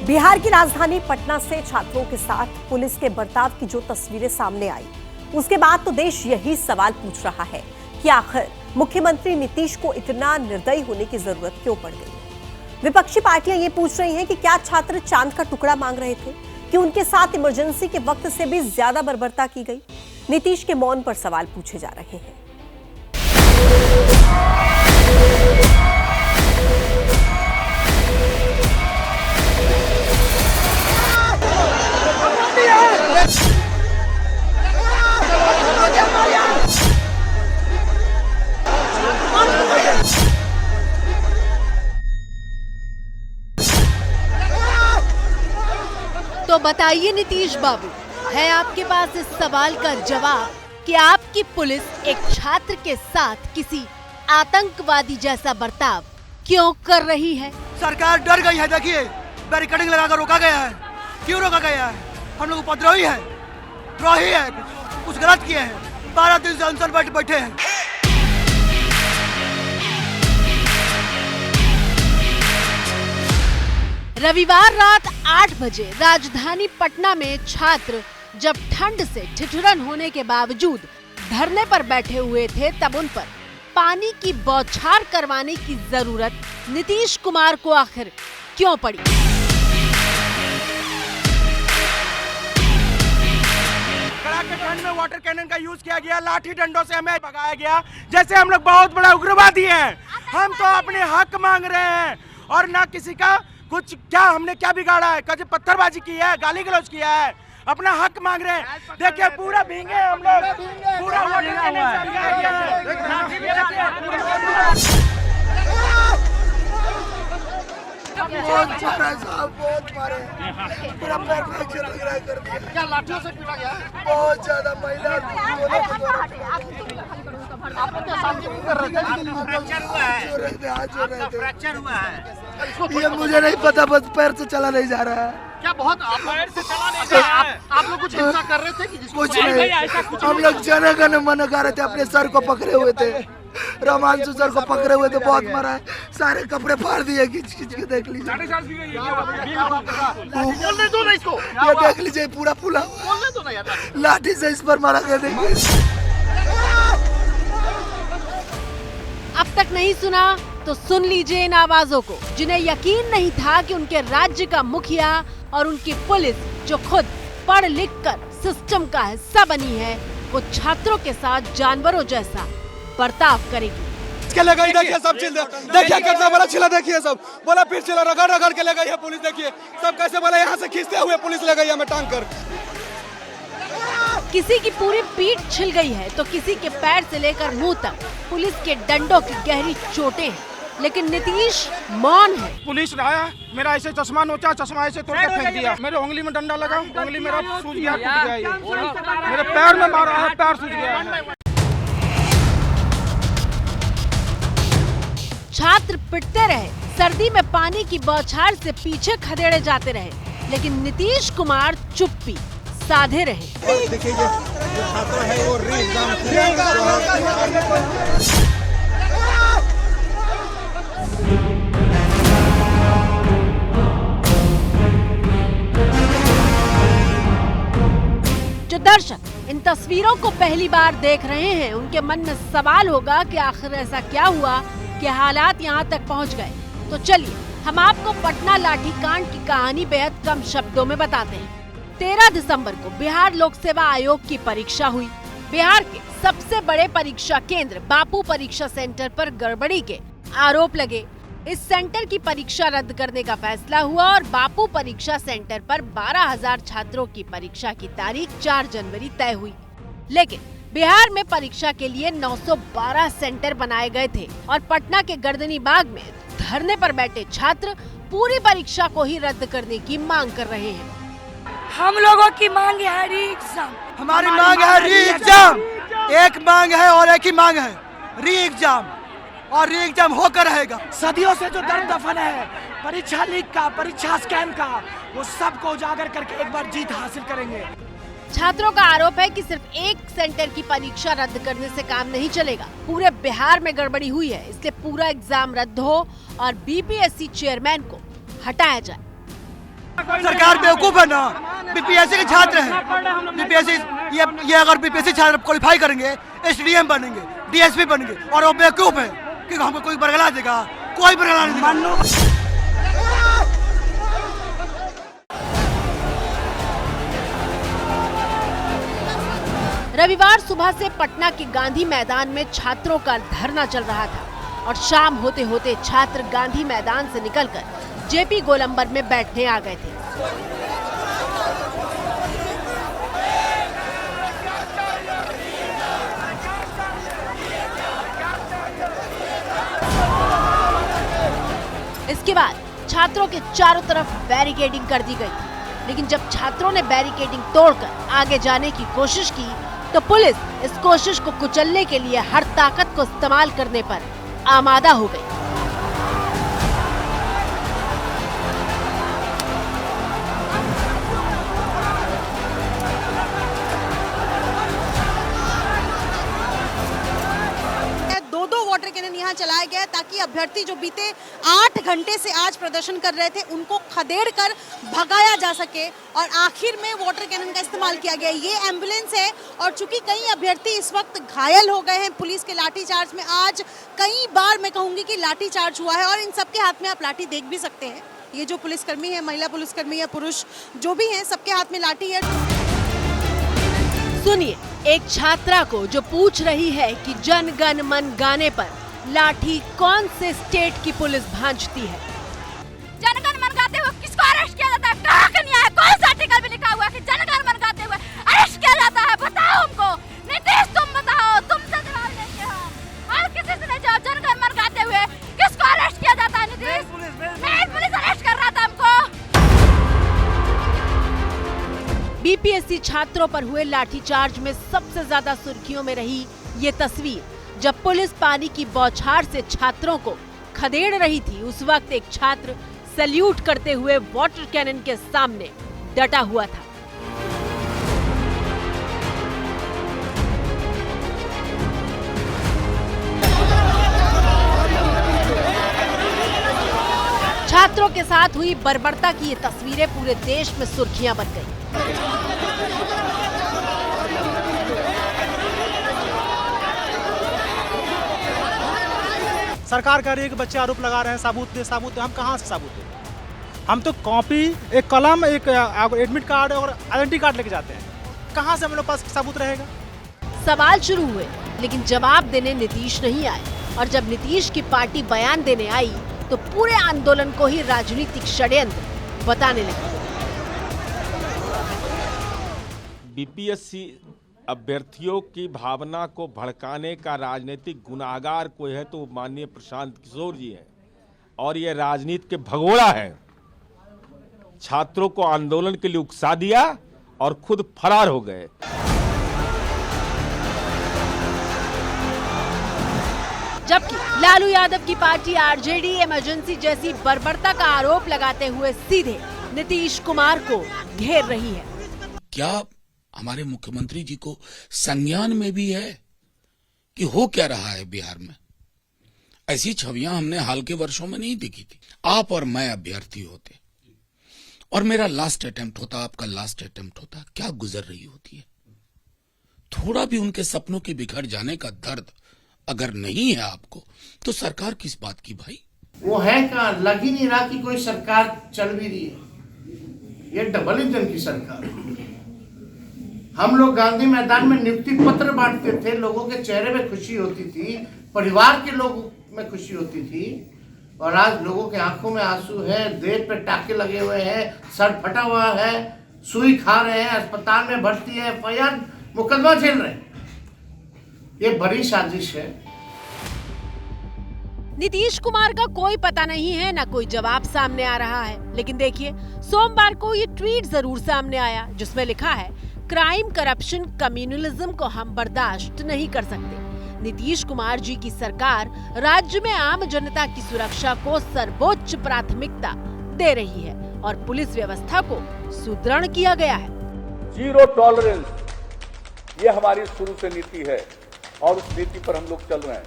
बिहार की राजधानी पटना से छात्रों के साथ पुलिस के बर्ताव की जो तस्वीरें सामने आई, उसके बाद तो देश यही सवाल पूछ रहा है कि आखिर मुख्यमंत्री नीतीश को इतना निर्दयी होने की जरूरत क्यों पड़ गई। विपक्षी पार्टियां ये पूछ रही हैं कि क्या छात्र चांद का टुकड़ा मांग रहे थे कि उनके साथ इमरजेंसी के वक्त से भी ज्यादा बर्बरता की गई। नीतीश के मौन पर सवाल पूछे जा रहे हैं। तो बताइए नीतीश बाबू, है आपके पास इस सवाल का जवाब कि आपकी पुलिस एक छात्र के साथ किसी आतंकवादी जैसा बर्ताव क्यों कर रही है? सरकार डर गई है। देखिए, बैरिकेडिंग लगाकर रोका गया है। क्यों रोका गया है? हम लोग उपद्रवी है, द्रोही है, कुछ गलत किए हैं। 12 दिन से अनशन पर बैठे हैं। रविवार रात 8 बजे राजधानी पटना में छात्र जब ठंड से ठिठुरन होने के बावजूद धरने पर बैठे हुए थे, तब उन पर पानी की बौछार करवाने की जरूरत नीतीश कुमार को आखिर क्यों पड़ी? कड़ाके ठंड में वाटर कैनन का यूज किया गया, लाठी डंडों से हमें भगाया गया जैसे हम लोग बहुत बड़ा उग्रवादी हैं। हम तो अपने हक मांग रहे हैं और ना किसी का कुछ। क्या हमने क्या बिगाड़ा है? कभी पत्थरबाजी की है, गाली गलौज किया है? अपना हक मांग रहे हैं। देखिए, पूरा भींगे हम लोग, पूरा वाटर कैनन से भगाया गया है। बहुत मारे, पूरा पैर फ्रैक्चर लग रहा है कर दिया। क्या लाठियों से पीटा गया? बहुत ज्यादा महिला फ्रैक्चर हुआ है। ये मुझे नहीं पता, बस पैर से चला नहीं जा रहा है। क्या बहुत आप पैर से चला नहीं जा रहा है? आप लोग कुछ हिंसा कर रहे थे कि कुछ नहीं, हम लोग जन गण मन गा रहे थे। अपने सर को पकड़े हुए थे, रोमांचु सर को पकड़े हुए थे। बहुत मारा है, सारे कपड़े फाड़ दिए। खींच के देख लीजिए, बोलने दो ना इसको। ये देख लीजिए, पूरा फूला बोलने दो ना यार। लाठी से इस पर मारा गया। देखिए, अब तक नहीं सुना तो सुन लीजिए इन आवाजों को, जिन्हें यकीन नहीं था कि उनके राज्य का मुखिया और उनकी पुलिस, जो खुद पढ़ लिख कर सिस्टम का हिस्सा बनी है, वो छात्रों के साथ जानवरों जैसा बर्ताव करेगी। इसके ले गई, देखिए सब चीज देखिए, कितना बड़ा छिला, देखिए सब बोला, फिर छिला रगड़ रगड़ के ले गई है पुलिस। देखिए सब कैसे बोला, यहाँ से खींचते हुए पुलिस ले गई हमें टांग कर। किसी की पूरी पीठ छिल गई है तो किसी के पैर से लेकर मुंह तक पुलिस के डंडों की गहरी चोटें हैं, लेकिन नीतीश मौन है। पुलिस आया, मेरा ऐसे चश्मा नोचा, चश्मा ऐसे तोड़ के फेंक दिया। मेरे उंगली में डंडा लगा, उंगली मेरा सूज गया, टूट गया। ये मेरे पैर में मारा है, पैर सूज गया। छात्र पिटते रहे, सर्दी में पानी की बौछार से पीछे खदेड़े जाते रहे, लेकिन नीतीश कुमार चुप्पी साधे रहे। देखिए, जो छात्र है वो जो दर्शक इन तस्वीरों को पहली बार देख रहे हैं, उनके मन में सवाल होगा कि आखिर ऐसा क्या हुआ कि हालात यहाँ तक पहुँच गए। तो चलिए हम आपको पटना लाठी कांड की कहानी बेहद कम शब्दों में बताते हैं। 13 दिसंबर को बिहार लोक सेवा आयोग की परीक्षा हुई। बिहार के सबसे बड़े परीक्षा केंद्र बापू परीक्षा सेंटर पर गड़बड़ी के आरोप लगे। इस सेंटर की परीक्षा रद्द करने का फैसला हुआ और बापू परीक्षा सेंटर पर 12,000 छात्रों की परीक्षा की तारीख 4 जनवरी तय हुई। लेकिन बिहार में परीक्षा के लिए 912 सेंटर बनाए गए थे और पटना के गर्दनी बाग में धरने पर बैठे छात्र पूरी परीक्षा को ही रद्द करने की मांग कर रहे हैं। हम लोगों की मांग है री एग्जाम। हमारी मांग है री एग्जाम। एक मांग है और एक ही मांग है, री एग्जाम। और री एग्जाम होकर रहेगा। सदियों से जो दर्द दफन है परीक्षा लीक का, परीक्षा स्कैम का, वो सब को उजागर करके एक बार जीत हासिल करेंगे। छात्रों का आरोप है कि सिर्फ एक सेंटर की परीक्षा रद्द करने से काम नहीं चलेगा, पूरे बिहार में गड़बड़ी हुई है, इसलिए पूरा एग्जाम रद्द हो और बीपीएससी चेयरमैन को हटाया जाए। सरकार बेवकूफ है ना। बीपीएससी के छात्र हैं, बीपीएससी ये अगर बीपीएससी छात्र क्वालिफाई करेंगे, एसडीएम बनेंगे, डीएसपी बनेंगे, और वो बेवकूफ है कि हमको कोई बरगला देगा, कोई बरगला नहीं देगा। रविवार सुबह से पटना के गांधी मैदान में छात्रों का धरना चल रहा था और शाम होते होते छात्र गांधी मैदान से निकलकर जेपी गोलंबर में बैठने आ गए थे। इसके बाद छात्रों के चारों तरफ बैरिकेडिंग कर दी गई, लेकिन जब छात्रों ने बैरिकेडिंग तोड़कर आगे जाने की कोशिश की तो पुलिस इस कोशिश को कुचलने के लिए हर ताकत को इस्तेमाल करने पर आमादा हो गई। दो वाटर कैनन यहाँ चलाया गया ताकि अभ्यर्थी जो बीते 8 घंटे से आज प्रदर्शन कर रहे थे उनको खदेड़ कर भगाया जा सके, और आखिर में वाटर कैनन का इस्तेमाल किया गया। ये एम्बुलेंस है और चूंकि कई अभ्यर्थी इस वक्त घायल हो गए हैं पुलिस के लाठीचार्ज में, आज कई बार मैं कहूँगी कि लाठीचार्ज हुआ है, और इन सबके हाथ में आप लाठी देख भी सकते हैं। ये जो पुलिसकर्मी है, महिला पुलिसकर्मी या पुरुष जो भी है, सबके हाथ में लाठी है। सुनिए एक छात्रा को जो पूछ रही है कि जन गण मन गाने पर लाठी कौन से स्टेट की पुलिस भांजती है। जन गण मन गाते हुए किसको अरेस्ट किया जाता है? कहाँ का न्याय? कौन सा आर्टिकल में लिखा हुआ है कि जन गण मन गाते हुए अरेस्ट किया जाता है? बताओ हमको। नीतीश तुम बताओ, तुमसे जवाब लेंगे हम। और किसी से नहीं जवाब। जन गण मन गाते हुए किसको अरेस्ट किया जाता है? नीतीश पुलिस अरेस्ट कर रहा था हमको। बीपीएससी छात्रों पर हुए लाठीचार्ज में सबसे ज्यादा सुर्खियों में रही ये तस्वीर, जब पुलिस पानी की बौछार से छात्रों को खदेड़ रही थी। उस वक्त एक छात्र सैल्यूट करते हुए वाटर कैनन के सामने डटा हुआ था। छात्रों के साथ हुई बर्बरता की ये तस्वीरें पूरे देश में सुर्खियां बन गई। सरकार कह रही है कि बच्चे आरोप लगा रहे हैं, साबुत दे, साबुत दे। हम कहाँ से साबुत दें? हम तो कॉपी, एक कलम, एक एडमिट कार्ड और आइडेंटिटी कार्ड लेके जाते हैं। कहाँ से हम लोग पास सबूत रहेगा? सवाल शुरू हुए, लेकिन जवाब देने नीतीश नहीं आए, और जब नीतीश की पार्टी बयान देने आई तो पूरे आंदोलन को ही राजनीतिक षड्यंत्र बताने लगे। बीपीएससी अभ्यर्थियों की भावना को भड़काने का राजनीतिक गुनाहगार कोई है तो माननीय प्रशांत किशोर जी हैं, और ये राजनीति के भगोड़ा है। छात्रों को आंदोलन के लिए उकसा दिया और खुद फरार हो गए। जबकि लालू यादव की पार्टी आरजेडी इमरजेंसी जैसी बर्बरता का आरोप लगाते हुए सीधे नीतीश कुमार को घेर रही है। क्या हमारे मुख्यमंत्री जी को संज्ञान में भी है कि हो क्या रहा है बिहार में? ऐसी छवियां हमने हाल के वर्षों में नहीं देखी थी। आप और मैं अभ्यर्थी होते और मेरा लास्ट अटेम्प्ट होता, आपका लास्ट अटेम्प्ट होता, क्या गुजर रही होती है? थोड़ा भी उनके सपनों के बिखर जाने का दर्द अगर नहीं है आपको तो सरकार किस बात की भाई? वो है कहाँ? लग ही नहीं रहा कि कोई सरकार चल भी रही है। ये डबल इंजन की सरकार। हम लोग गांधी मैदान में नियुक्ति पत्र बांटते थे, लोगों के चेहरे में खुशी होती थी, परिवार के लोगों में खुशी होती थी, और आज लोगों के आंखों में आंसू है, देह पे टाके लगे हुए हैं, सर फटा हुआ है, सुई खा रहे हैं, अस्पताल में भर्ती है, एफआईआर मुकदमा झेल रहे हैं। ये बड़ी साजिश है। नीतीश कुमार का कोई पता नहीं है, ना कोई जवाब सामने आ रहा है। लेकिन देखिए, सोमवार को ये ट्वीट जरूर सामने आया जिसमें लिखा है, क्राइम, करप्शन, कम्युनलिज्म को हम बर्दाश्त नहीं कर सकते। नीतीश कुमार जी की सरकार राज्य में आम जनता की सुरक्षा को सर्वोच्च प्राथमिकता दे रही है और पुलिस व्यवस्था को सुदृढ़ किया गया है। जीरो टॉलरेंस, ये हमारी शुरू से नीति है और उस नीति पर हम लोग चल रहे हैं।